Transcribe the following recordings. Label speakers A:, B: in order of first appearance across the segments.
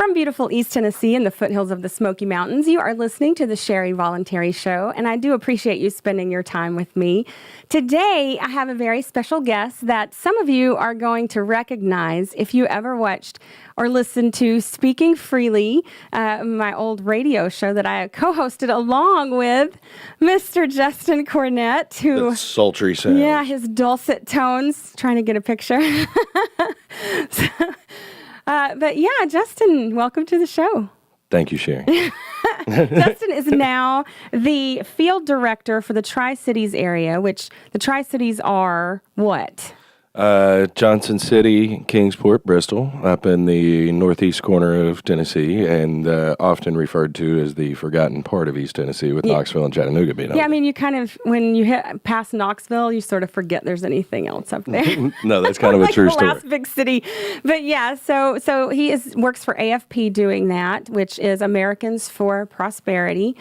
A: From beautiful East Tennessee in the foothills of the Smoky Mountains, you are listening to the Sherry Voluntary Show, and I do appreciate you spending your time with me. Today, I have a very special guest that some of you are going to recognize if you ever watched or listened to Speaking Freely, my old radio show that I co-hosted along with Mr. Justin Cornett, who...
B: That sultry sound.
A: Yeah, his dulcet tones. Trying to get a picture. But yeah, Justin, welcome to the show.
B: Thank you, Sherry.
A: Justin is now the field director for the Tri-Cities area, which the Tri-Cities are what?
B: Johnson City, Kingsport, Bristol, up in the northeast corner of Tennessee, and often referred to as the forgotten part of East Tennessee, with Knoxville and Chattanooga being on.
A: Yeah, I mean, you kind of, when you hit past Knoxville, you sort of forget there's anything else up there.
B: No, that's kind of a true story.
A: The last big city. But yeah, so he works for AFP doing that, which is Americans for Prosperity.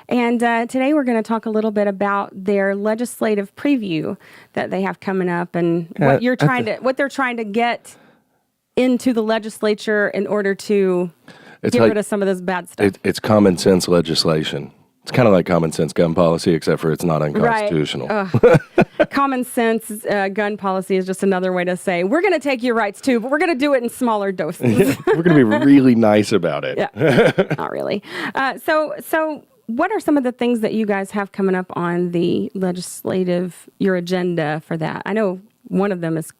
A: And today we're going to talk a little bit about their legislative preview that they have coming up and what they're trying to get into the legislature in order to get rid of some of this bad stuff.
B: It's common sense legislation. It's kind of like common sense gun policy, except for it's not unconstitutional.
A: Right. Common sense gun policy is just another way to say, we're going to take your rights too, but we're going to do it in smaller doses.
B: We're going to be really nice about it.
A: Yeah, not really. So what are some of the things that you guys have coming up on the your agenda for that? I know one of them is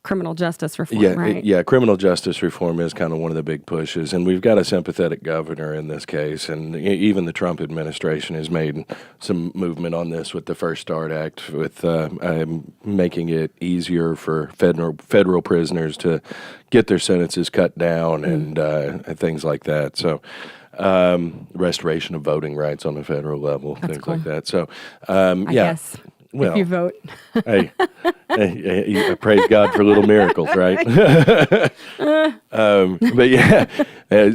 A: criminal justice reform, right?
B: Yeah, criminal justice reform is kind of one of the big pushes, and we've got a sympathetic governor in this case, and even the Trump administration has made some movement on this with the First Start Act, with making it easier for federal prisoners to get their sentences cut down and things like that. So restoration of voting rights on the federal level,
A: That's
B: things
A: cool.
B: like that. So,
A: I guess.
B: Well,
A: if you vote.
B: hey, praise God for little miracles, right? But yeah,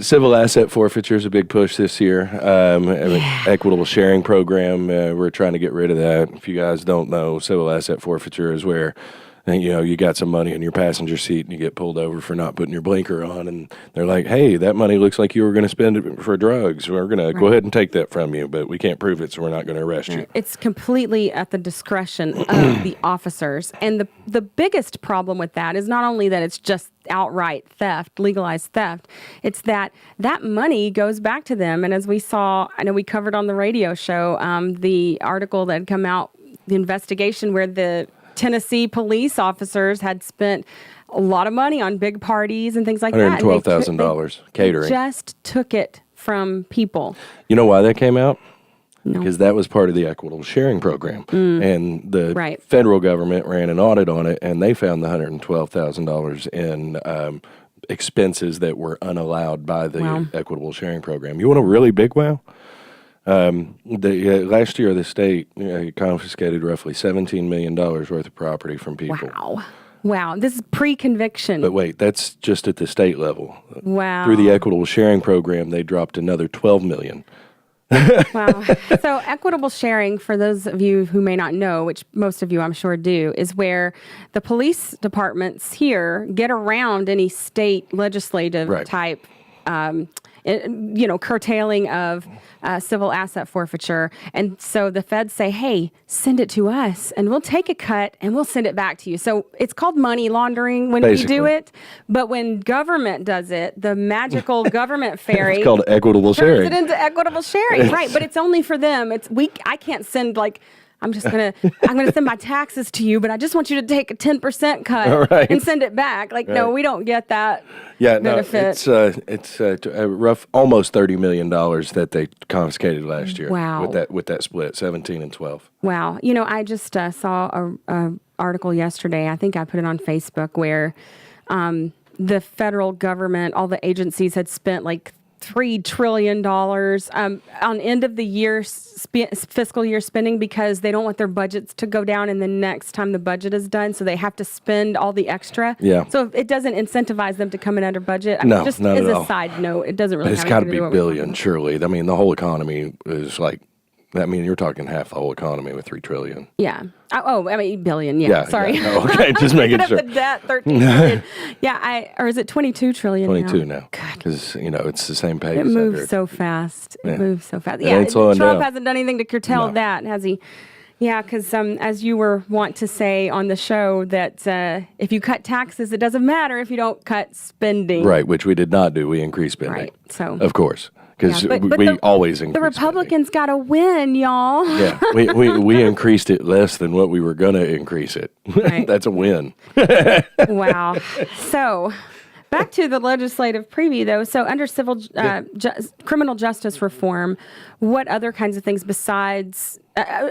B: civil asset forfeiture is a big push this year. Equitable Sharing program, we're trying to get rid of that. If you guys don't know, civil asset forfeiture is where you got some money in your passenger seat and you get pulled over for not putting your blinker on, and they're like, hey, that money looks like you were going to spend it for drugs. We're going to go ahead and take that from you, but we can't prove it, so we're not going to arrest you.
A: It's completely at the discretion of the officers. And the biggest problem with that is not only that it's just outright theft, legalized theft, it's that money goes back to them. And as we saw, I know we covered on the radio show, the article that had come out, the investigation where the Tennessee police officers had spent a lot of money on big parties and things like that.
B: $112,000 catering.
A: Just took it from people.
B: You know why that came out?
A: No.
B: Because that was part of the Equitable Sharing program. And the federal government ran an audit on it, and they found the $112,000 in expenses that were unallowed by the Equitable Sharing program. You want a really big wow? Last year, the state confiscated roughly $17 million worth of property from people.
A: Wow. This is pre-conviction.
B: But wait, that's just at the state level.
A: Wow.
B: Through the Equitable Sharing program, they dropped another $12 million.
A: Wow. So equitable sharing, for those of you who may not know, which most of you I'm sure do, is where the police departments here get around any state legislative type curtailing of civil asset forfeiture. And so the feds say, hey, send it to us and we'll take a cut and we'll send it back to you. So it's called money laundering when we do it. But when government does it, the magical government fairy
B: it's called equitable sharing.
A: Turns it into equitable sharing. Right. But it's only for them. I can't send I'm gonna send my taxes to you, but I just want you to take a 10% cut and send it back. No, we don't get that benefit.
B: No, it's a rough almost $30 million that they confiscated last year.
A: Wow.
B: With that split, 17 and 12.
A: Wow. I just saw a article yesterday. I think I put it on Facebook where the federal government, all the agencies had spent $3 trillion on end of the year fiscal year spending because they don't want their budgets to go down in the next time the budget is done, so they have to spend all the extra.
B: Yeah.
A: So it doesn't incentivize them to come in under budget.
B: Just
A: as a side note, it doesn't really.
B: But it's got to be billion, surely. I mean, the whole economy is I mean, you're talking half the whole economy with $3 trillion.
A: Yeah. Oh, I mean, billion. Yeah. Sorry.
B: Yeah. Oh, okay, just making sure.
A: The debt, 13 trillion. Yeah. Or is it 22 trillion
B: 22
A: now?
B: now. Because, it's the same pace.
A: It moves so fast. It moves so fast.
B: It ain't slowing
A: Trump
B: down.
A: hasn't done anything to curtail that, has he? Yeah, because as you were wont to say on the show, that if you cut taxes, it doesn't matter if you don't cut spending.
B: Right, which we did not do. We increased spending.
A: Right. So,
B: of course. Because
A: but
B: we always increase
A: the Republicans got to win, y'all.
B: Yeah, we increased it less than what we were going to increase it.
A: Right.
B: That's a win.
A: Wow. So back to the legislative preview, though. So under civil criminal justice reform, what other kinds of things besides...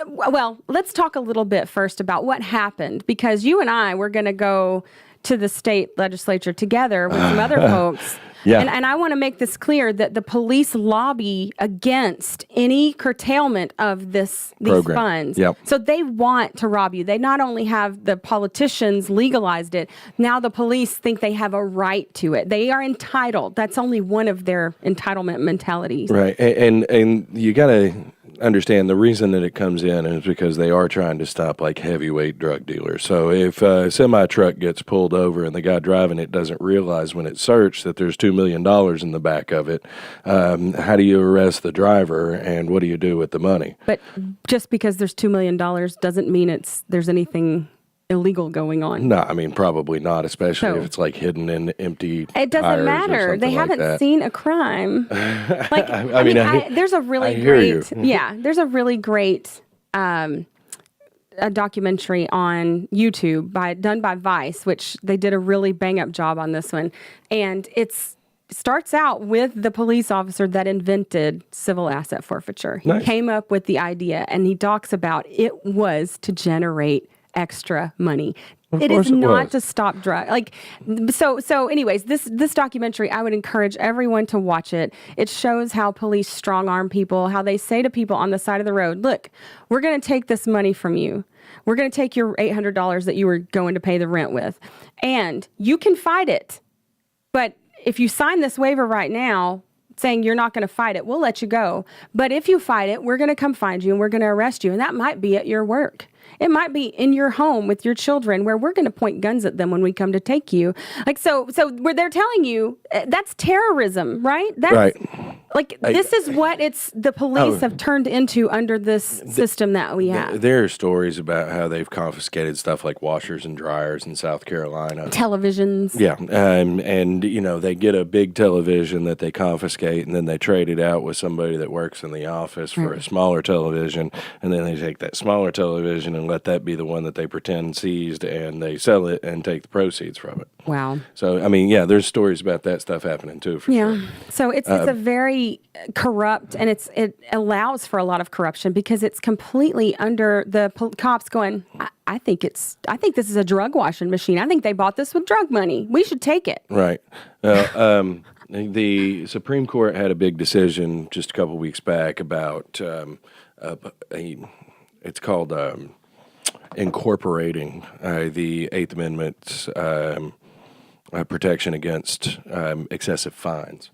A: well, let's talk a little bit first about what happened, because you and I were going to go to the state legislature together with some other folks.
B: Yeah.
A: And I want to make this clear that the police lobby against any curtailment of these
B: program.
A: funds.
B: Yep.
A: So they want to rob you. They not only have the politicians legalized it, now the police think they have a right to it. They are entitled. That's only one of their entitlement mentalities.
B: Right. And you got to understand the reason that it comes in is because they are trying to stop like heavyweight drug dealers. So if a semi truck gets pulled over and the guy driving it doesn't realize when it's searched that there's $2 million in the back of it, how do you arrest the driver and what do you do with the money?
A: But just because there's $2 million doesn't mean there's anything illegal going on.
B: No, I mean, probably not, especially if it's like hidden in empty
A: It doesn't
B: tires
A: matter.
B: or
A: They haven't
B: like
A: seen a crime. Like,
B: I mean,
A: there's a really there's a really great a documentary on YouTube done by Vice, which they did a really bang up job on this one. And starts out with the police officer that invented civil asset forfeiture. He came up with the idea, and he talks about it was to generate extra money. It is not to stop drug. So anyways, this documentary, I would encourage everyone to watch it. It shows how police strong arm people, how they say to people on the side of the road, look, we're going to take this money from you. We're going to take your $800 that you were going to pay the rent with, and you can fight it. But if you sign this waiver right now saying you're not going to fight it, we'll let you go. But if you fight it, we're going to come find you and we're going to arrest you. And that might be at your work. It might be in your home with your children, where we're going to point guns at them when we come to take you. So where they're telling you that's terrorism, right? That's,
B: right.
A: This is what the police have turned into under this system that we have.
B: There are stories about how they've confiscated stuff like washers and dryers in South Carolina.
A: Televisions.
B: Yeah. And they get a big television that they confiscate, and then they trade it out with somebody that works in the office for a smaller television. And then they take that smaller television and let that be the one that they pretend seized, and they sell it and take the proceeds from it.
A: Wow.
B: So, I mean, there's stories about that stuff happening too. For sure.
A: So it's a very corrupt, and it allows for a lot of corruption because it's completely under the cops going, I think this is a drug washing machine. I think they bought this with drug money. We should take it. Right.
B: The Supreme Court had a big decision just a couple weeks back about it's called incorporating the Eighth Amendment's protection against excessive fines.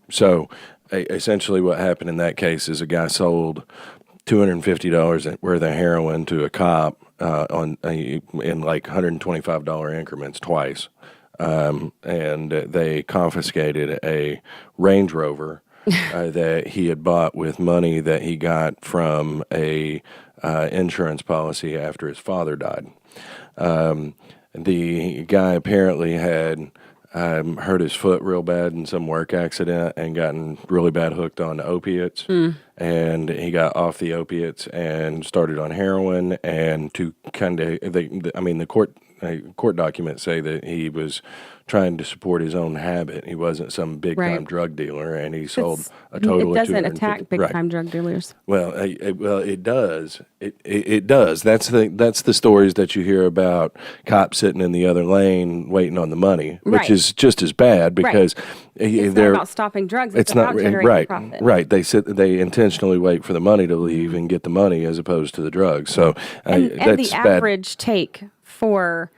B: So essentially what happened in that case is a guy sold $250 worth of heroin to a cop in like $125 increments twice. And they confiscated a Range Rover that he had bought with money that he got from a insurance policy after his father died. The guy apparently had hurt his foot real bad in some work accident and gotten really bad hooked on opiates. And he got off the opiates and started on heroin. And to kind of, the court documents say that he was trying to support his own habit. He wasn't some big-time drug dealer, and he sold a total of $250.
A: It doesn't attack big-time drug dealers.
B: Well, it does. It does. That's the stories that you hear about cops sitting in the other lane waiting on the money, which is just as bad because
A: it's not about stopping drugs. It's about generating profit.
B: Right. They intentionally wait for the money to leave and get the money as opposed to the drugs. So
A: and the average take for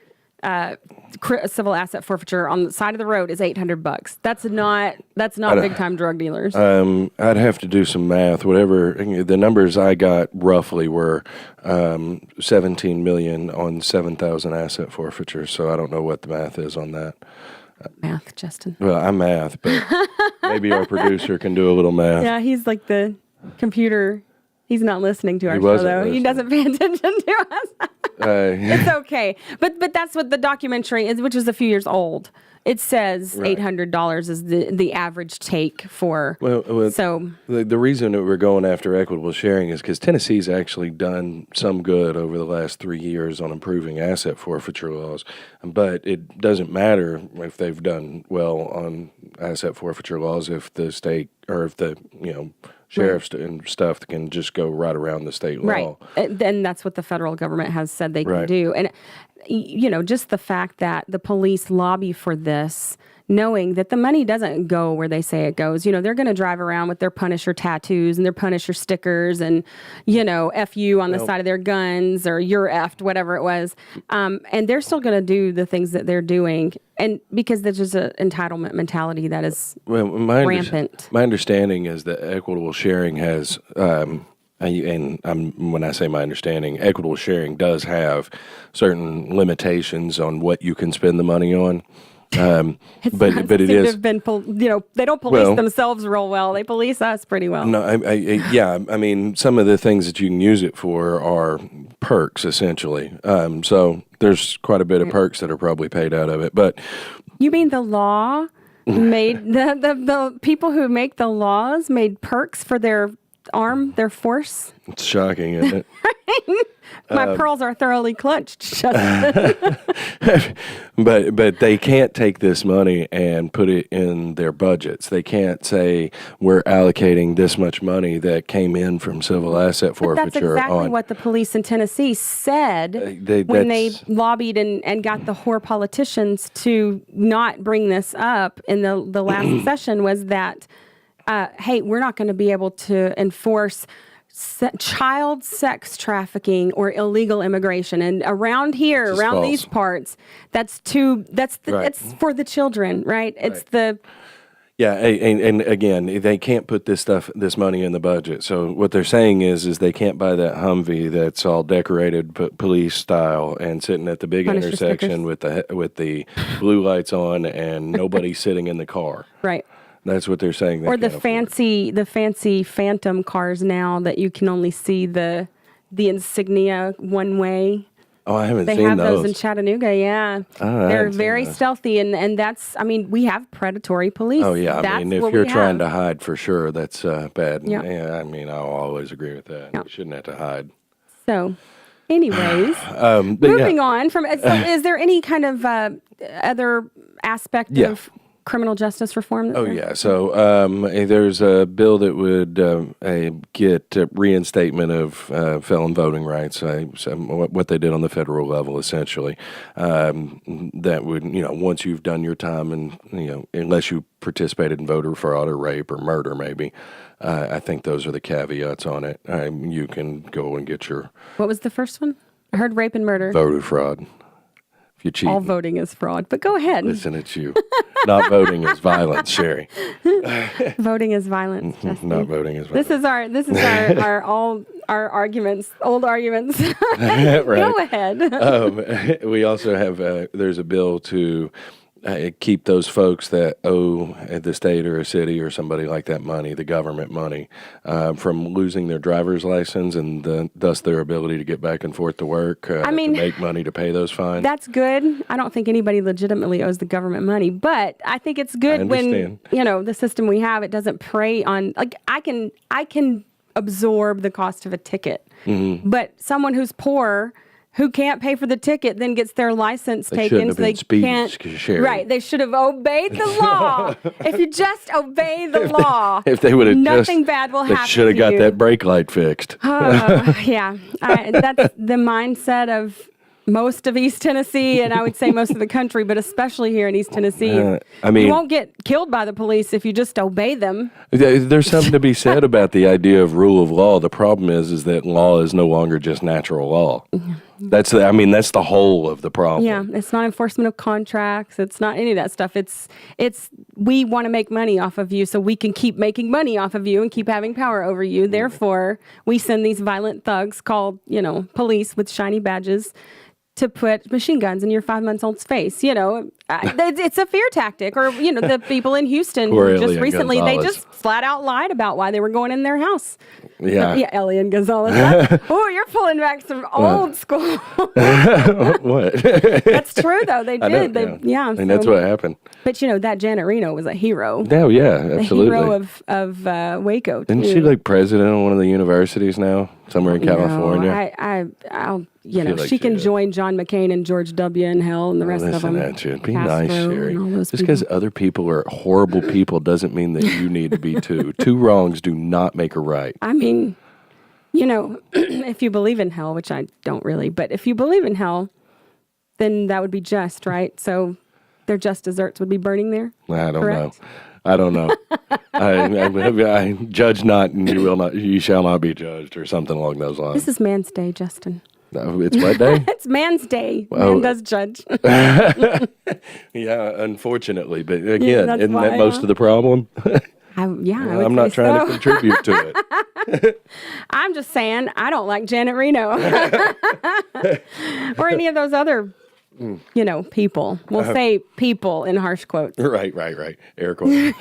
A: civil asset forfeiture on the side of the road is $800. That's not big time drug dealers.
B: I'd have to do some math. Whatever the numbers I got roughly were 17 million on 7,000 asset forfeitures. So I don't know what the math is on that.
A: Math, Justin.
B: Well, I'm math, but maybe our producer can do a little math.
A: Yeah, he's like the computer. He's not listening to our show, though. Listening. He doesn't pay attention to us. It's okay. But that's what the documentary is, which is a few years old. It says $800 is the average take for. So
B: the reason that we're going after equitable sharing is because Tennessee's actually done some good over the last 3 years on improving asset forfeiture laws, but it doesn't matter if they've done well on asset forfeiture laws if the state or if the sheriffs and stuff can just go right around the state law.
A: Right. And that's what the federal government has said they can do. And, just the fact that the police lobby for this, knowing that the money doesn't go where they say it goes. They're going to drive around with their Punisher tattoos and their Punisher stickers and, F you on the side of their guns or you're effed, whatever it was. And they're still going to do the things that they're doing. And because there's just an entitlement mentality that is rampant.
B: My understanding is that equitable sharing has, when I say my understanding, equitable sharing does have certain limitations on what you can spend the money on. But it is. They
A: don't police themselves real well. They police us pretty well.
B: No, I mean, some of the things that you can use it for are perks, essentially. So there's quite a bit of perks that are probably paid out of it. But
A: you mean the law made the people who make the laws made perks for their force?
B: It's shocking, isn't it?
A: My pearls are thoroughly clutched, Justin.
B: But they can't take this money and put it in their budgets. They can't say we're allocating this much money that came in from civil asset forfeiture.
A: That's exactly what the police in Tennessee said when they lobbied and got the whore politicians to not bring this up in the last session was that, hey, we're not going to be able to enforce child sex trafficking or illegal immigration, and around here, around these parts, that's for the children, right? It's the
B: and again, they can't put this money in the budget. So what they're saying is they can't buy that Humvee that's all decorated police style and sitting at the big intersection with the blue lights on and nobody sitting in the car.
A: Right.
B: That's what they're saying.
A: Or the fancy Phantom cars now that you can only see the insignia one way.
B: Oh, I haven't seen those.
A: They have those in Chattanooga, yeah. They're very stealthy, and that's, we have predatory police.
B: Oh, yeah. If you're trying to hide, for sure, that's bad.
A: Yeah.
B: I'll always agree with that. You shouldn't have to hide.
A: So, anyways, moving on from, is there any kind of other aspect of criminal justice reform?
B: So there's a bill that would get reinstatement of felon voting rights, what they did on the federal level, essentially. That would, once you've done your time and, unless you participated in voter fraud or rape or murder, maybe, I think those are the caveats on it. You can go and get your...
A: What was the first one? I heard rape and murder.
B: Voter fraud.
A: All voting is fraud, but go ahead.
B: Listen, it's you. Not voting is violence, Sherry.
A: Voting is violence, Justin.
B: Not voting is violence.
A: This is our arguments, old arguments.
B: Right.
A: Go ahead.
B: We also have there's a bill to keep those folks that owe the state or a city or somebody like that money, the government money, from losing their driver's license and thus their ability to get back and forth to work, to make money to pay those fines. That's
A: good. I don't think anybody legitimately owes the government money, but I think it's good when, the system we have, it doesn't prey on, I can absorb the cost of a ticket, but someone who's poor who can't pay for the ticket then gets their license taken, so they can't. Right, they should have obeyed the law. If you just obey the law,
B: if they would have,
A: nothing bad will happen.
B: They should have got that brake light fixed.
A: Yeah, that's the mindset of most of East Tennessee, and I would say most of the country, but especially here in East Tennessee. You won't get killed by the police if you just obey them.
B: There's something to be said about the idea of rule of law. The problem is that law is no longer just natural law. That's the whole of the problem.
A: Yeah, it's not enforcement of contracts. It's not any of that stuff. It's we want to make money off of you so we can keep making money off of you and keep having power over you. Therefore, we send these violent thugs called, police with shiny badges to put machine guns in your 5-month-old's face. It's a fear tactic. Or, the people in Houston who just recently, they just flat out lied about why they were going in their house.
B: Yeah.
A: Elian Gonzalez. Oh, you're pulling back some old school.
B: What?
A: That's true, though. They did.
B: And that's what happened.
A: But, that Janet Reno was a hero.
B: Oh, yeah, absolutely.
A: The hero of Waco, too.
B: Isn't she like president of one of the universities now, somewhere in California?
A: I'll she can join John McCain and George W. in hell and the rest of them.
B: That should be nice, Sherry. Just because other people are horrible people doesn't mean that you need to be too. Two wrongs do not make a right.
A: I mean, if you believe in hell, which I don't really, but if you believe in hell, then that would be just, right? So their just desserts would be burning there?
B: I don't know. I judge not, and you shall not be judged, or something along those lines.
A: This is Man's Day, Justin.
B: It's what day?
A: It's Man's Day. Man does judge.
B: Yeah, unfortunately. But again, isn't that most of the problem? I'm not trying to contribute to it.
A: I'm just saying I don't like Janet Reno or any of those other, people. We'll say people in harsh quotes.
B: Right. Air quotes.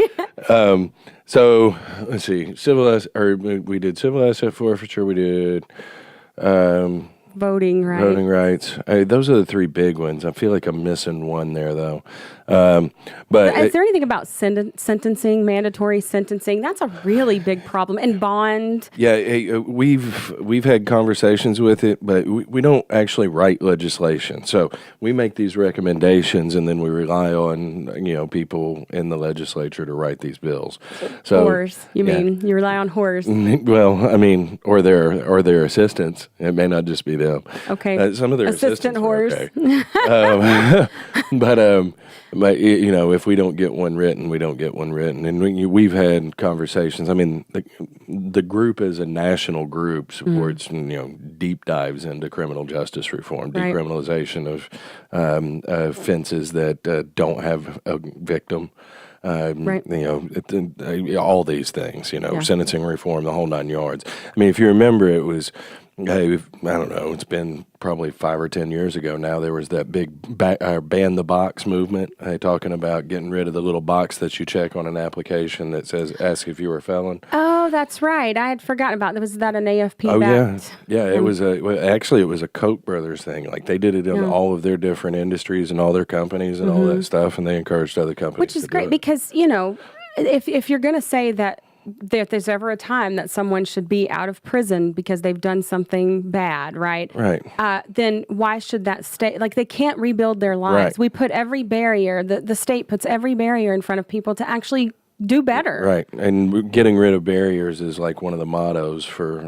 B: So let's see. We did civil asset forfeiture. We did
A: voting rights.
B: Voting rights. Those are the three big ones. I feel like I'm missing one there, though. But
A: is there anything about sentencing, mandatory sentencing? That's a really big problem. And bond.
B: Yeah, we've had conversations with it, but we don't actually write legislation. So we make these recommendations, and then we rely on people in the legislature to write these bills. So
A: whores, you mean? You rely on whores?
B: Well, or their assistants. It may not just be them.
A: Okay.
B: Some of their
A: assistant whores.
B: Okay. But if we don't get one written, we don't get one written. And we've had conversations. I mean, the group is a national group supports deep dives into criminal justice reform, decriminalization of offenses that don't have a victim. All these things, sentencing reform, the whole 9 yards. I mean, if you remember, it was, I don't know, it's been probably 5 or 10 years ago now. There was that big ban the box movement, talking about getting rid of the little box that you check on an application that says, ask if you were a felon.
A: Oh, that's right. I had forgotten about that. Was that an AFP?
B: Oh, yeah. It was it was a Koch brothers thing. Like they did it in all of their different industries and all their companies and all that stuff, and they encouraged other companies.
A: Which is great because if you're going to say that if there's ever a time that someone should be out of prison because they've done something bad, right?
B: Right.
A: Then why should that stay? Like they can't rebuild their lives.
B: Right.
A: We put every barrier. The state puts every barrier in front of people to actually do better.
B: Right. And getting rid of barriers is like one of the mottos for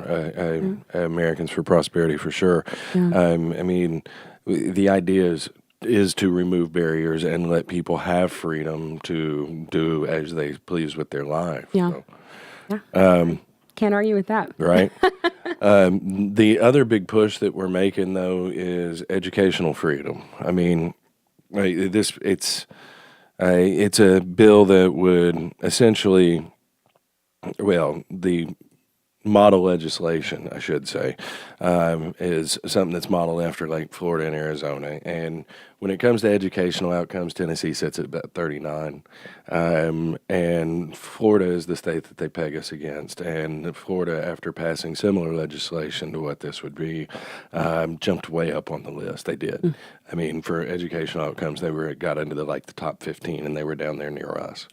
B: Americans for Prosperity, for sure. Yeah. I mean, the idea is to remove barriers and let people have freedom to do as they please with their life.
A: Yeah.
B: So,
A: can't argue with that.
B: Right. The other big push that we're making, though, is educational freedom. I mean, it's a bill that would essentially, the model legislation, I should say, is something that's modeled after like Florida and Arizona. And when it comes to educational outcomes, Tennessee sits at about 39. And Florida is the state that they peg us against. And Florida, after passing similar legislation to what this would be, jumped way up on the list. They did. I mean, for educational outcomes, they got into the top 15, and they were down there near us.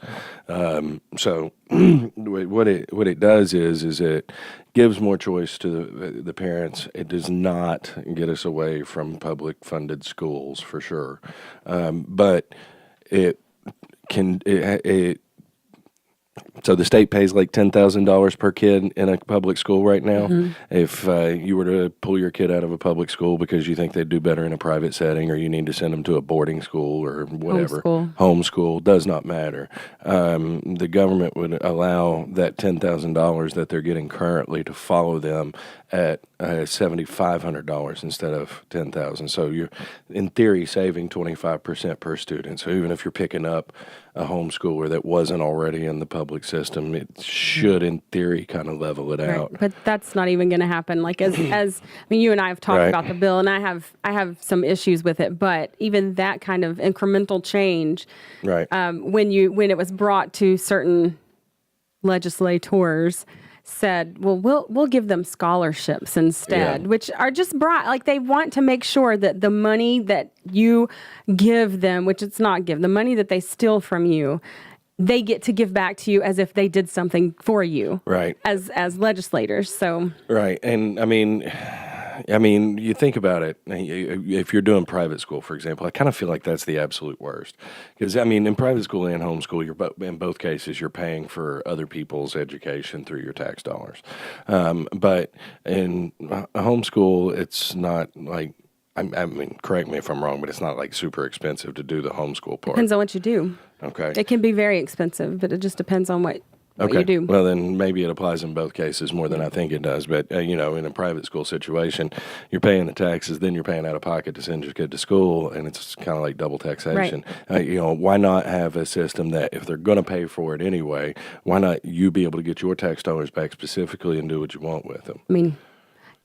B: So what it does is it gives more choice to the parents. It does not get us away from public funded schools, for sure, but it So the state pays like $10,000 per kid in a public school right now. If you were to pull your kid out of a public school because you think they'd do better in a private setting, or you need to send them to a boarding school or whatever, homeschool, does not matter. The government would allow that $10,000 that they're getting currently to follow them at $7,500 instead of $10,000. So you're, in theory, saving 25% per student. So even if you're picking up a homeschooler that wasn't already in the public system, it should, in theory, kind of level it out.
A: But that's not even going to happen. Like as I mean, you and I have talked about the bill, and I have some issues with it. But even that kind of incremental change, when it was brought to certain legislators, said, well, we'll give them scholarships instead, which are just brought, like they want to make sure that the money that you give them, which it's not give, the money that they steal from you, they get to give back to you as if they did something for you, as legislators. So
B: and I mean, you think about it. If you're doing private school, for example, I kind of feel like that's the absolute worst. Because, I mean, in private school and homeschool, in both cases, you're paying for other people's education through your tax dollars. But in homeschool, it's not like, I mean, correct me if I'm wrong, but it's not like super expensive to do the homeschool part.
A: Depends on what you do.
B: Okay.
A: It can be very expensive, but it just depends on what you do.
B: Well, then maybe it applies in both cases more than I think it does. But, in a private school situation, you're paying the taxes, then you're paying out of pocket to send your kid to school, and it's kind of like double taxation. Why not have a system that if they're going to pay for it anyway, why not you be able to get your tax dollars back specifically and do what you want with them?
A: I mean,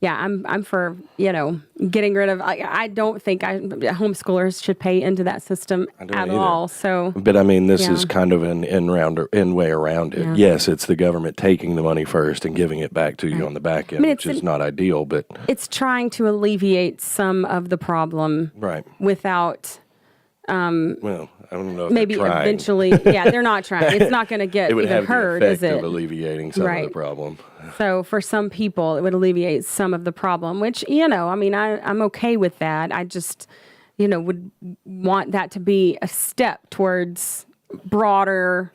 A: yeah, I'm for, getting rid of, I don't think homeschoolers should pay into that system at all. So,
B: but I mean, this is kind of an end way around it. Yeah. Yes, it's the government taking the money first and giving it back to you on the back end, which is not ideal, but
A: it's trying to alleviate some of the problem without
B: well, I don't know if
A: maybe eventually, they're not trying. It's not going to get even heard, is it?
B: Of alleviating some of the problem.
A: So for some people, it would alleviate some of the problem, which, I'm okay with that. I just, would want that to be a step towards broader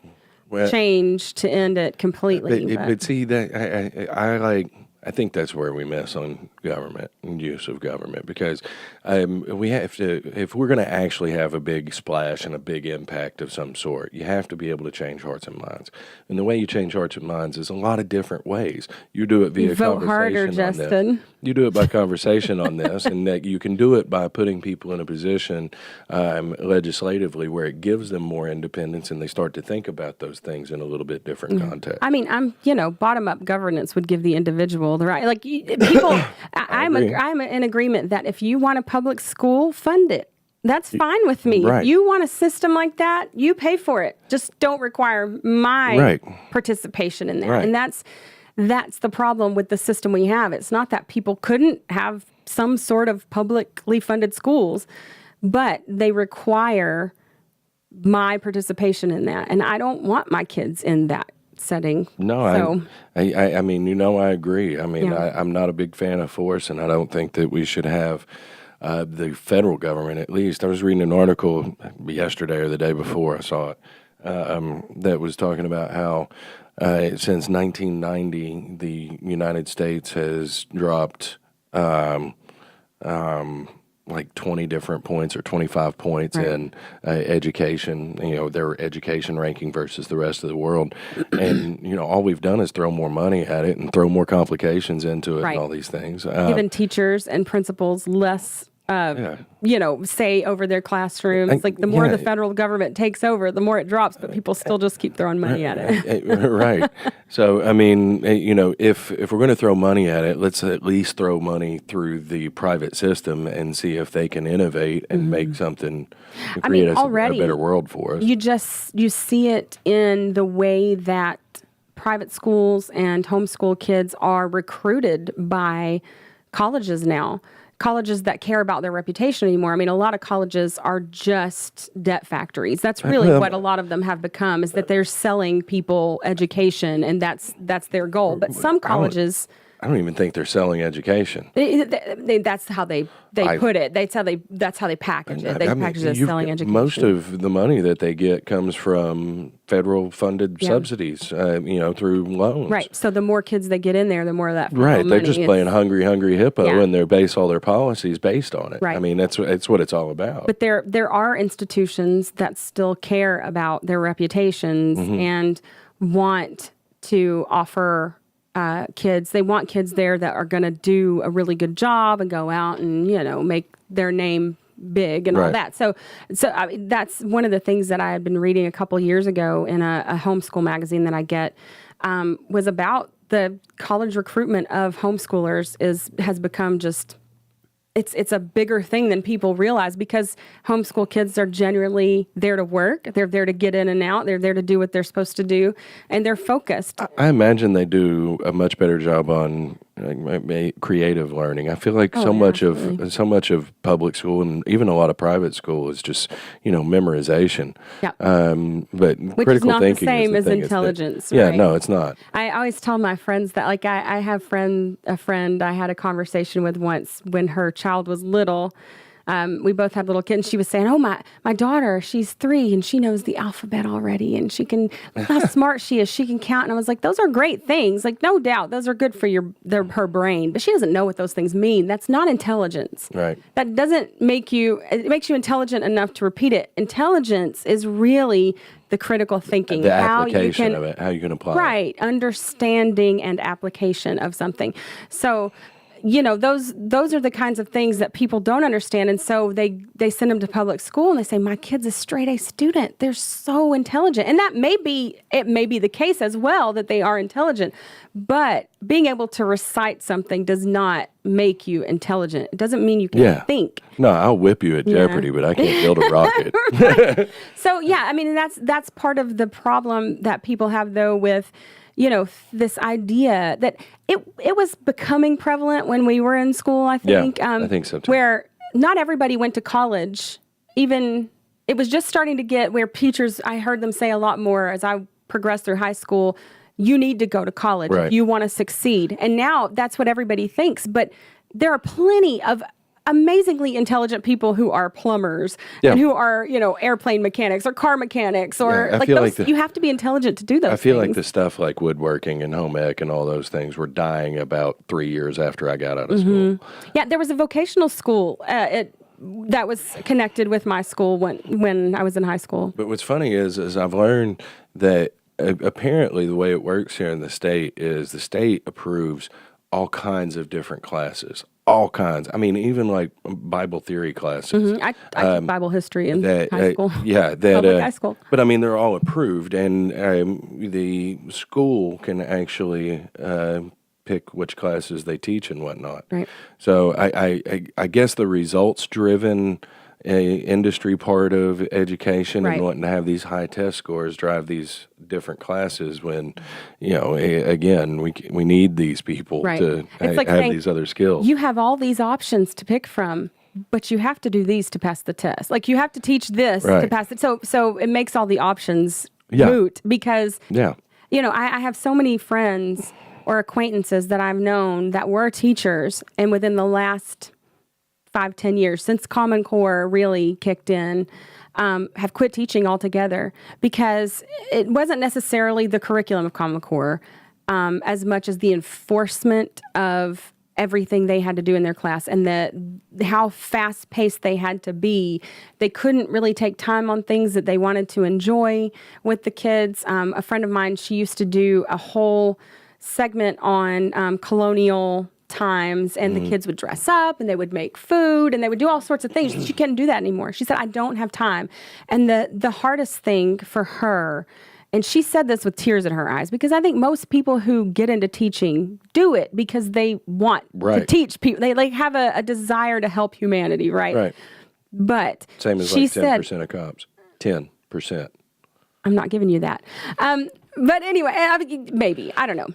A: change to end it completely.
B: But see, that I think that's where we miss on government and use of government, because we have to, if we're going to actually have a big splash and a big impact of some sort, you have to be able to change hearts and minds. And the way you change hearts and minds is a lot of different ways. You do it via
A: vote harder, Justin.
B: You do it by conversation on this, and that you can do it by putting people in a position legislatively where it gives them more independence and they start to think about those things in a little bit different context.
A: I mean, bottom-up governance would give the individual the right. Like people, I'm in agreement that if you want a public school, fund it. That's fine with me. If you want a system like that, you pay for it. Just don't require my participation in that. And that's the problem with the system we have. It's not that people couldn't have some sort of publicly funded schools, but they require my participation in that. And I don't want my kids in that setting.
B: No, I mean, I agree. I mean, I'm not a big fan of force, and I don't think that we should have the federal government, at least. I was reading an article yesterday or the day before I saw it that was talking about how since 1990, the United States has dropped like 20 different points or 25 points in education, their education ranking versus the rest of the world. And, all we've done is throw more money at it and throw more complications into it and all these things.
A: Giving teachers and principals less say over their classrooms. Like the more the federal government takes over, the more it drops, but people still just keep throwing money at it.
B: So, I mean, if we're going to throw money at it, let's at least throw money through the private system and see if they can innovate and make something, create a better world for us.
A: You see it in the way that private schools and homeschool kids are recruited by colleges now. Colleges that care about their reputation anymore. I mean, a lot of colleges are just debt factories. That's really what a lot of them have become, is that they're selling people education, and that's their goal. But some colleges
B: I don't even think they're selling education.
A: That's how they put it. That's how they package it. They package it as selling education.
B: Most of the money that they get comes from federal funded subsidies, through loans.
A: Right. So the more kids they get in there, the more of that federal
B: right. They're
A: money
B: just playing hungry hippo, and they base all their policies based on it.
A: Right.
B: I mean, that's what it's all about.
A: But there are institutions that still care about their reputations and want to offer kids. They want kids there that are going to do a really good job and go out and make their name big and all that. So I mean, that's one of the things that I had been reading a couple years ago in a homeschool magazine that I get was about the college recruitment of homeschoolers has become just. It's a bigger thing than people realize because homeschool kids are generally there to work. They're there to get in and out. They're there to do what they're supposed to do, and they're focused.
B: I imagine they do a much better job on creative learning. I feel like so much of public school and even a lot of private school is just memorization.
A: Yeah.
B: But
A: which
B: critical
A: is not
B: thinking
A: the same
B: is
A: as intelligence.
B: Yeah,
A: right?
B: no, it's not.
A: I always tell my friends that, like, I have a friend I had a conversation with once when her child was little. We both had little kids. She was saying, "Oh, my daughter, she's 3 and she knows the alphabet already, and she can. Look how smart she is. She can count." And I was like, "Those are great things. Like, no doubt, those are good for her brain. But she doesn't know what those things mean. That's not intelligence.
B: Right.
A: That doesn't make you. It makes you intelligent enough to repeat it. Intelligence is really the critical thinking,
B: the application of it, how you can apply.
A: Right, understanding and application of something. So." Those are the kinds of things that people don't understand. And so they send them to public school and they say, my kid's a straight A student. They're so intelligent. And it may be the case as well that they are intelligent. But being able to recite something does not make you intelligent. It doesn't mean you can think.
B: No, I'll whip you at Jeopardy, but I can't build a rocket.
A: Right. So, I mean, that's part of the problem that people have, though, with this idea that it was becoming prevalent when we were in school, I think.
B: Yeah, I think so too.
A: Where not everybody went to college. Even it was just starting to get where teachers, I heard them say a lot more as I progressed through high school, you need to go to college if you want to succeed. And now that's what everybody thinks. But there are plenty of amazingly intelligent people who are plumbers and who are, airplane mechanics or car mechanics or you have to be intelligent to do those things.
B: I feel like the stuff like woodworking and home ec and all those things were dying about 3 years after I got out of school.
A: Yeah, there was a vocational school that was connected with my school when I was in high school.
B: But what's funny is I've learned that apparently the way it works here in the state is the state approves all kinds of different classes. All kinds. I mean, even like Bible theory classes.
A: I took Bible history in high school.
B: Public
A: high school.
B: But I mean, they're all approved, and the school can actually pick which classes they teach and whatnot.
A: Right.
B: So I guess the results-driven industry part of education and wanting to have these high test scores drive these different classes when, again, we need these people to have these other skills.
A: You have all these options to pick from, but you have to do these to pass the test. Like you have to teach this to pass it. So it makes all the options moot because, I have so many friends or acquaintances that I've known that were teachers and within the last 5-10 years since Common Core really kicked in, have quit teaching altogether because it wasn't necessarily the curriculum of Common Core as much as the enforcement of everything they had to do in their class and how fast-paced they had to be. They couldn't really take time on things that they wanted to enjoy with the kids. A friend of mine, she used to do a whole segment on colonial times, and the kids would dress up and they would make food and they would do all sorts of things. She couldn't do that anymore. She said, I don't have time. And the hardest thing for her, and she said this with tears in her eyes, because I think most people who get into teaching do it because they want to teach people. They have a desire to help humanity, right?
B: Right.
A: But
B: same as like 10% of cops. 10%.
A: I'm not giving you that. But anyway, maybe. I don't know.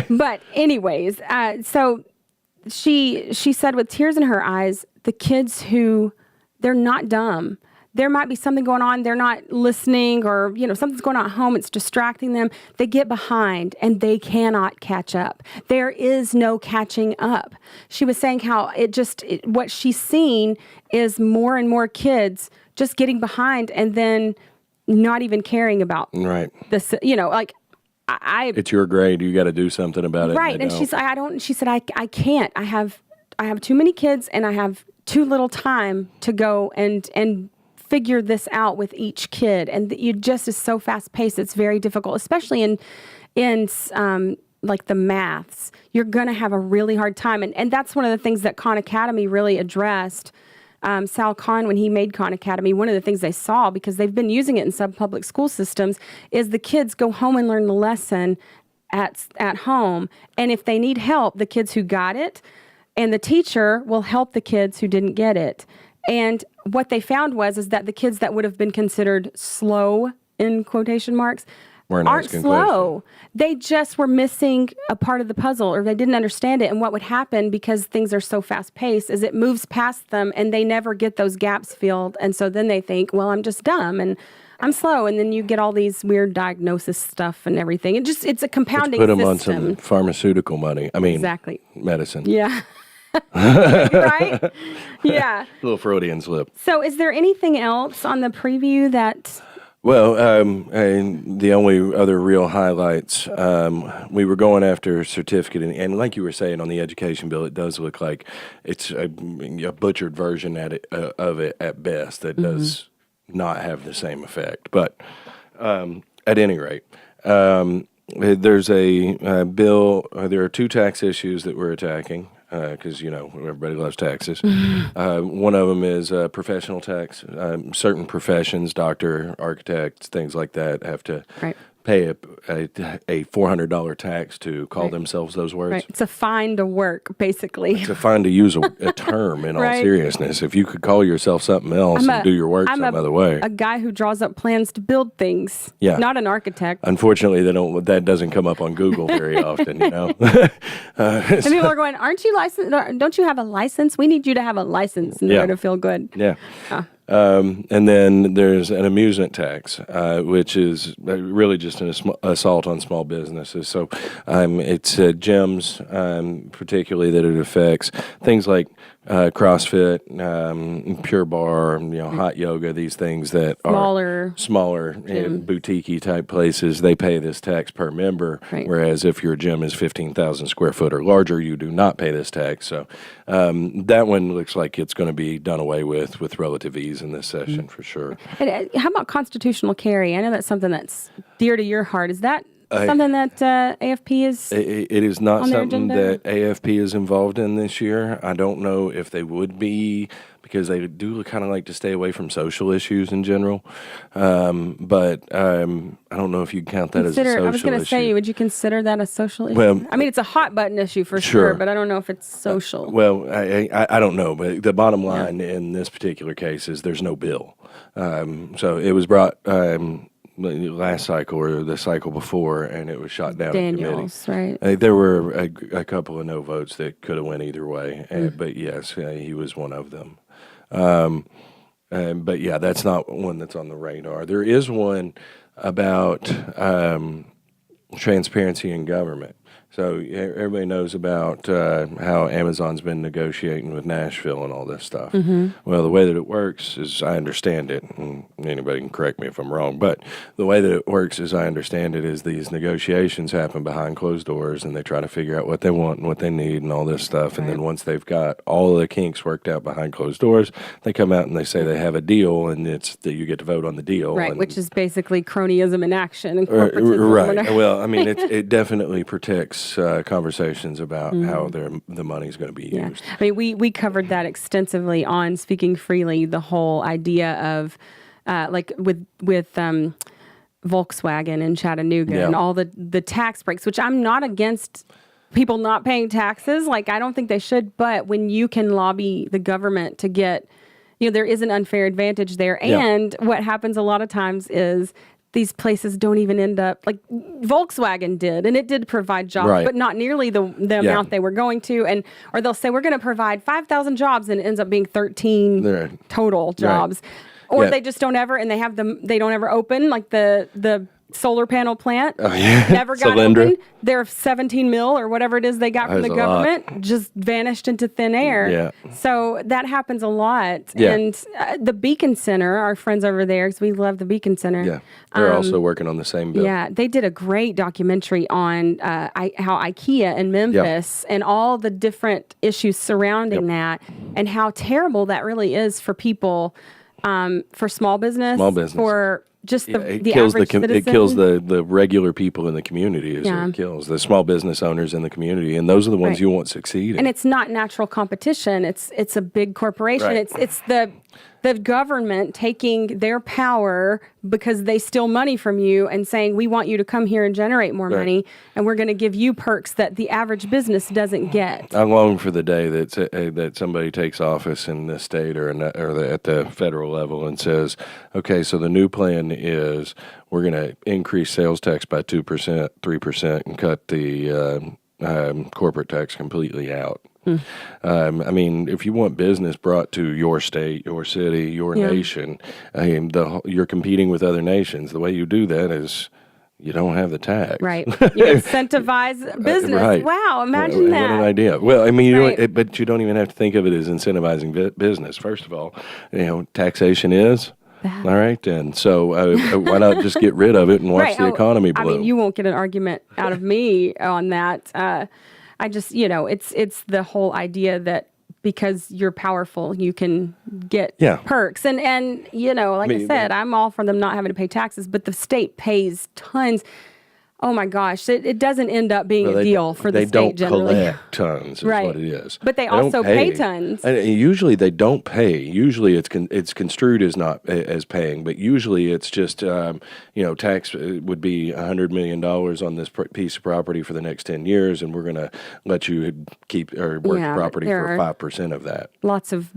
A: But anyways, so she said with tears in her eyes, the kids who, they're not dumb. there might be something going on. They're not listening, or, something's going on at home. It's distracting them. They get behind and they cannot catch up. There is no catching up. She was saying how what she's seen is more and more kids just getting behind and then not even caring about this,
B: it's your grade. You got to do something about it.
A: Right. And she said, I can't. I have too many kids and I have too little time to go and figure this out with each kid. And it just is so fast paced. It's very difficult, especially in like the maths. You're going to have a really hard time. And that's one of the things that Khan Academy really addressed. Sal Khan, when he made Khan Academy, one of the things they saw, because they've been using it in some public school systems, is the kids go home and learn the lesson at home. And if they need help, the kids who got it, and the teacher will help the kids who didn't get it. And what they found is that the kids that would have been considered slow, in quotation marks, aren't slow. They just were missing a part of the puzzle, or they didn't understand it. And what would happen, because things are so fast paced, is it moves past them and they never get those gaps filled. And so then they think, well, I'm just dumb and I'm slow. And then you get all these weird diagnosis stuff and everything. It's a compounding system.
B: Put them on some pharmaceutical money.
A: Exactly.
B: Medicine.
A: Yeah. Right? Yeah.
B: A little Freudian slip.
A: So is there anything else on the preview that...
B: Well, and the only other real highlights, we were going after certificate, and like you were saying on the education bill, it does look like it's a butchered version of it at best that does not have the same effect. But at any rate, there's a bill. There are two tax issues that we're attacking. Because, everybody loves taxes. One of them is professional tax. Certain professions, doctor, architects, things like that, have to pay a $400 tax to call themselves those words.
A: Right. It's a fine to work, basically.
B: It's a fine to use a term in all seriousness. If you could call yourself something else and do your work some other way.
A: A guy who draws up plans to build things, not an architect.
B: Unfortunately, that doesn't come up on Google very often,
A: And people are going, aren't you licensed? Don't you have a license? We need you to have a license in order to feel good.
B: Yeah. And then there's an amusement tax, which is really just an assault on small businesses. So it's gyms, particularly, that it affects. Things like CrossFit, Pure Barre, hot yoga, these things that are smaller boutique-y type places, they pay this tax per member, whereas if your gym is 15,000 square foot or larger, you do not pay this tax. So that one looks like it's going to be done away with relative ease in this session for sure.
A: And how about constitutional carry? I know that's something that's dear to your heart. Is that something that AFP is?
B: It is not something that AFP is involved in this year. I don't know if they would be, because they do kind of like to stay away from social issues in general. But I don't know if you count that as a social issue.
A: I was going to say, would you consider that a social issue?
B: Well,
A: I mean, it's a hot button issue for sure, but I don't know if it's social.
B: Well, I don't know, but the bottom line in this particular case is there's no bill. So it was brought last cycle or the cycle before, and it was shot down in committee. Right? There were a couple of no votes that could have went either way, but yes, he was one of them. But yeah, that's not one that's on the radar. There is one about transparency in government. So everybody knows about how Amazon's been negotiating with Nashville and all this stuff. Well, the way that it works, as I understand it, and anybody can correct me if I'm wrong, but the way that it works, as I understand it, is these negotiations happen behind closed doors, and they try to figure out what they want and what they need and all this stuff. And then once they've got all of the kinks worked out behind closed doors, they come out and they say they have a deal, and it's that you get to vote on the deal.
A: Right, which is basically cronyism in action and corporatism.
B: Right. Well, I mean, it definitely protects conversations about how the money's going to be used.
A: I mean, we covered that extensively on Speaking Freely, the whole idea of like with Volkswagen in Chattanooga and all the tax breaks, which I'm not against people not paying taxes. Like, I don't think they should, but when you can lobby the government to get, there is an unfair advantage there. And what happens a lot of times is these places don't even end up, like Volkswagen did, and it did provide jobs, but not nearly the amount they were going to. Or they'll say, we're going to provide 5,000 jobs, and it ends up being 13 total jobs. Or they just don't ever, and they don't ever open, like the solar panel plant.
B: Oh, yeah.
A: Never got
B: Solyndra.
A: open. Their 17 mil or whatever it is they got from the
B: That's a
A: government just vanished into thin air.
B: Yeah.
A: So that happens a lot.
B: Yeah.
A: And the Beacon Center, our friends over there, because we love the Beacon Center.
B: Yeah. They're also working on the same bill.
A: Yeah, they did a great documentary on how IKEA in Memphis and all the different issues surrounding that, and how terrible that really is for people, for small business, for just the average citizen.
B: It kills the regular people in the community. Is what it kills the small business owners in the community, and those are the ones you want succeeding.
A: And it's not natural competition. It's a big corporation.
B: Right.
A: It's the government taking their power because they steal money from you and saying, we want you to come here and generate more money, and we're going to give you perks that the average business doesn't get.
B: I long for the day that somebody takes office in the state or at the federal level and says, okay, so the new plan is we're going to increase sales tax by 2%, 3%, and cut the corporate tax completely out. I mean, if you want business brought to your state, your city, your nation, you're competing with other nations. The way you do that is you don't have the tax.
A: Right. You incentivize business.
B: Right.
A: Wow, imagine that.
B: What an idea. Well, I mean, but you don't even have to think of it as incentivizing business. First of all, taxation is. All right, then. So why not just get rid of it and watch the economy blow?
A: I mean, you won't get an argument out of me on that. I just, it's the whole idea that because you're powerful, you can get perks. And I said, I'm all for them not having to pay taxes, but the state pays tons. Oh my gosh, it doesn't end up being a deal for the state generally.
B: They don't collect tons is what it is.
A: But they also pay tons.
B: And usually they don't pay. Usually it's construed as not as paying, but usually it's just, tax would be $100 million on this piece of property for the next 10 years, and we're going to let you keep or work the property for 5% of that.
A: Lots of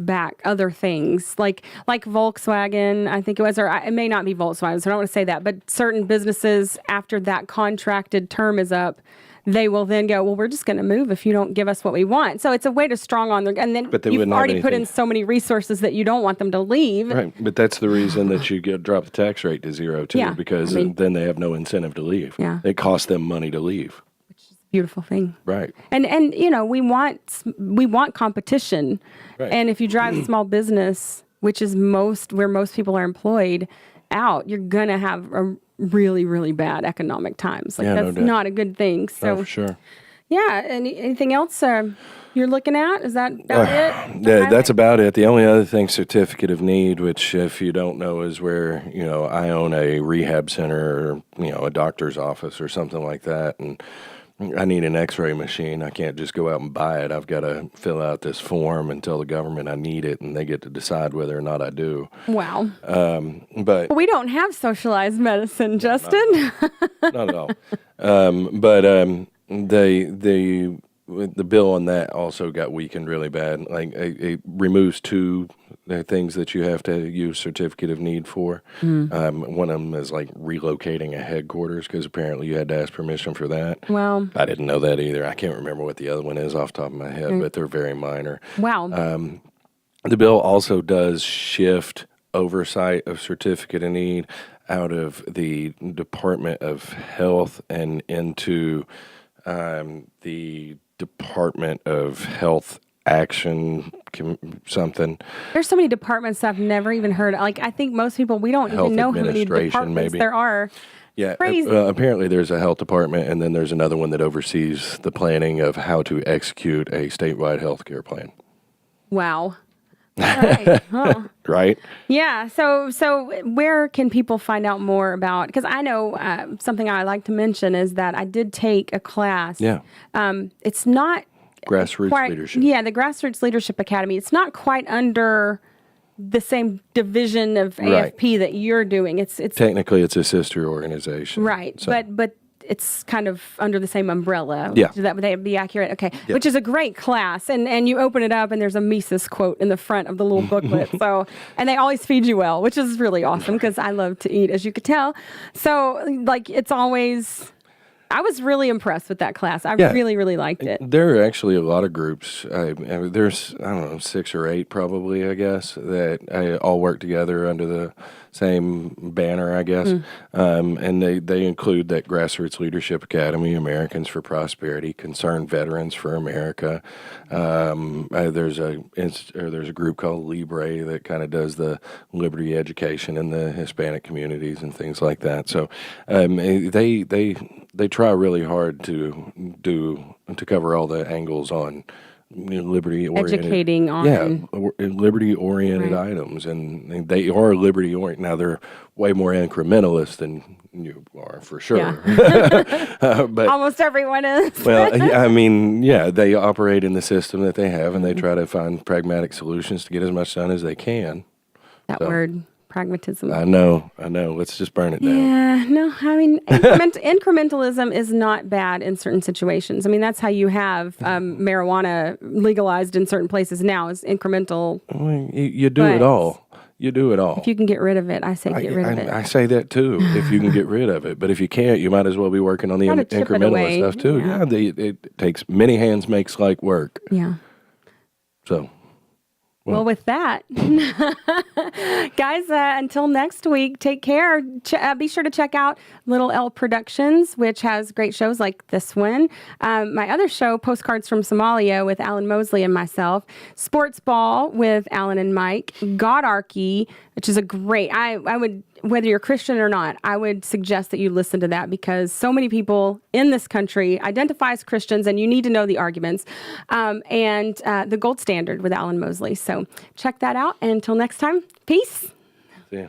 A: other things, like Volkswagen, I think it was, or it may not be Volkswagen, so I don't want to say that, but certain businesses after that contracted term is up, they will then go, well, we're just going to move if you don't give us what we want. So it's a way to strong on their, and then you've already put in so many resources that you don't want them to leave.
B: Right, but that's the reason that you drop the tax rate to zero too, because then they have no incentive to leave.
A: Yeah.
B: It costs them money to leave.
A: Which is a beautiful thing.
B: Right.
A: And we want competition.
B: Right.
A: And if you drive small business, which is where most people are employed, out, you're going to have a really, really bad economic times. That's not a good thing. So,
B: for sure.
A: Yeah. Anything else you're looking at? Is that about it?
B: Yeah, that's about it. The only other thing, certificate of need, which if you don't know is where, I own a rehab center or, a doctor's office or something like that. And I need an x-ray machine. I can't just go out and buy it. I've got to fill out this form and tell the government I need it, and they get to decide whether or not I do.
A: Wow.
B: But
A: we don't have socialized medicine, Justin.
B: Not at all. The bill on that also got weakened really bad. Like it removes two things that you have to use certificate of need for. One of them is like relocating a headquarters, because apparently you had to ask permission for that.
A: Well,
B: I didn't know that either. I can't remember what the other one is off the top of my head, but they're very minor.
A: Wow.
B: The bill also does shift oversight of certificate of need out of the Department of Health and into the Department of Health Action something.
A: There's so many departments I've never even heard of. Like, I think most people, we don't even know how many departments there are.
B: Yeah,
A: crazy.
B: Apparently there's a health department, and then there's another one that oversees the planning of how to execute a statewide health care plan.
A: Wow. All right. Huh.
B: Right?
A: Yeah. So where can people find out more about? Because I know something I like to mention is that I did take a class.
B: Yeah.
A: It's not
B: grassroots leadership.
A: Yeah, the Grassroots Leadership Academy. It's not quite under the same division of AFP that you're doing. It's
B: technically it's a sister organization.
A: Right. So. But it's kind of under the same umbrella.
B: Yeah.
A: Would that be accurate? Okay.
B: Yeah.
A: Which is a great class. And you open it up and there's a Mises quote in the front of the little booklet. And they always feed you well, which is really awesome because I love to eat, as you could tell. So, like, it's always I was really impressed with that class. I
B: Yeah.
A: really, really liked it.
B: There are actually a lot of groups. There's, I don't know, 6 or 8 probably, I guess, that all work together under the same banner, I guess. And they include that Grassroots Leadership Academy, Americans for Prosperity, Concerned Veterans for America. There's a group called Libre that kind of does the liberty education in the Hispanic communities and things like that. So they try really hard to cover all the angles on liberty-oriented,
A: Educating on
B: liberty-oriented
A: Right.
B: items, and they are liberty-oriented. Now they're way more incrementalist than you are, for sure. But
A: Almost everyone is.
B: well, I mean, yeah, they operate in the system that they have, and they try to find pragmatic solutions to get as much done as they can.
A: That word, pragmatism.
B: I know. Let's just burn it down.
A: Yeah, no, I mean, incrementalism is not bad in certain situations. I mean, that's how you have marijuana legalized in certain places now, is incremental.
B: I mean, you do
A: But
B: it all. You do it all.
A: If you can get rid of it, I say get rid of it.
B: I say that too, if you can get rid of it. But if you can't, you might as well be working on the
A: Gotta chip it away.
B: incrementalist stuff too.
A: Yeah.
B: It takes many hands makes light work.
A: Yeah.
B: So,
A: Well, with that, guys, until next week, take care. Be sure to check out Little L Productions, which has great shows like this one. My other show, Postcards from Somalia with Alan Mosley and myself. Sports Ball with Alan and Mike. Godarchy, which is a great, I would, whether you're Christian or not, I would suggest that you listen to that because so many people in this country identify as Christians and you need to know the arguments. And The Gold Standard with Alan Mosley. So check that out. And until next time, peace.
B: yeah.